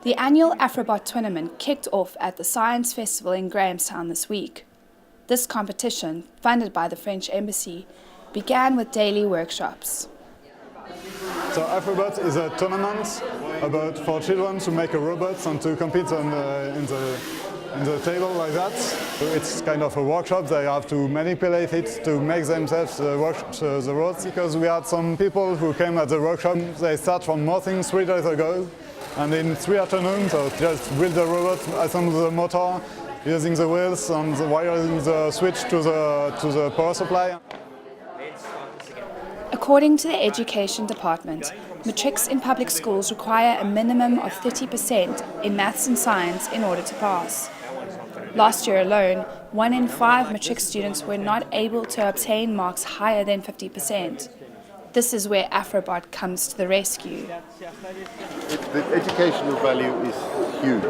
The annual AfroBot tournament kicked off at the Science Festival in Grahamstwon this week. This competition, funded by the French Embassy, began with daily workshops. So AfroBot is a tournament for children to make a robot and to compete in the table like that. It's kind of a workshop. They have to manipulate it to make themselves the robots. Because we had some people who came at the workshop. They start from nothing 3 days ago, and in 3 afternoons, so just build the robot, assemble the motor, using the wheels and wiring the switch to the power supply. According to the Education Department, matrics in public schools require a minimum of 30% in maths and science in order to pass. Last year alone, 1 in 5 matric students were not able to obtain marks higher than 50%. This is where AfroBot comes to the rescue. The educational value is huge,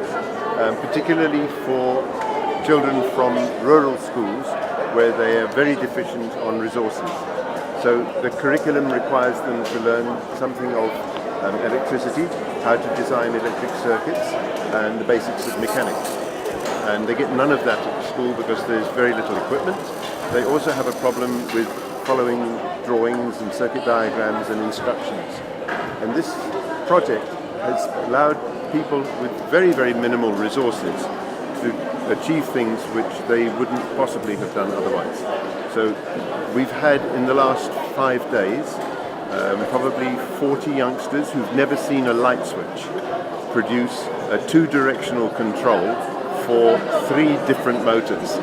particularly for children from rural schools where they are very deficient on resources. So the curriculum requires them to learn something of electricity, how to design electric circuits, and the basics of mechanics. And they get none of that at school because there's very little equipment. They also have a problem with following drawings and circuit diagrams and instructions. And this project has allowed people with very, very minimal resources to achieve things which they wouldn't possibly have done otherwise. So we've had in the last 5 days probably 40 youngsters who've never seen a light switch produce a 2-directional control for 3 different motors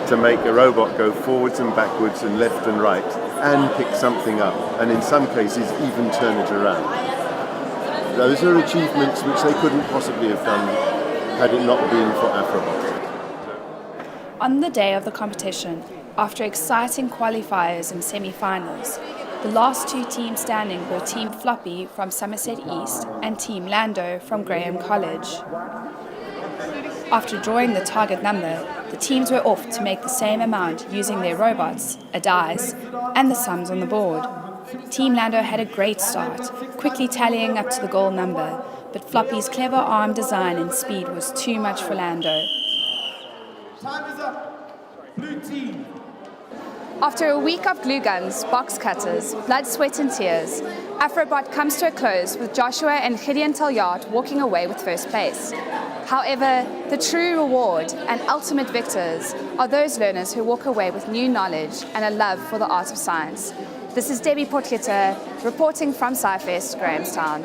to make a robot go forwards and backwards and left and right and pick something up, and in some cases even turn it around. Those are achievements which they couldn't possibly have done had it not been for AfroBot. On the day of the competition, after exciting qualifiers and semi-finals, the last 2 teams standing were Team Floppy from Somerset East and Team Lando from Graham College. After drawing the target number, the teams were off to make the same amount using their robots, a dice, and the sums on the board. Team Lando had a great start, quickly tallying up to the goal number, but Floppy's clever arm design and speed was too much for Lando. Time is up. Blue team. After a week of glue guns, box cutters, blood, sweat and tears, AfroBot comes to a close with Joshua and Gideon Taljard walking away with first place. However, the true reward and ultimate victors are those learners who walk away with new knowledge and a love for the art of science. This is Debbie Potgieter reporting from Scifest, Grahamstwon.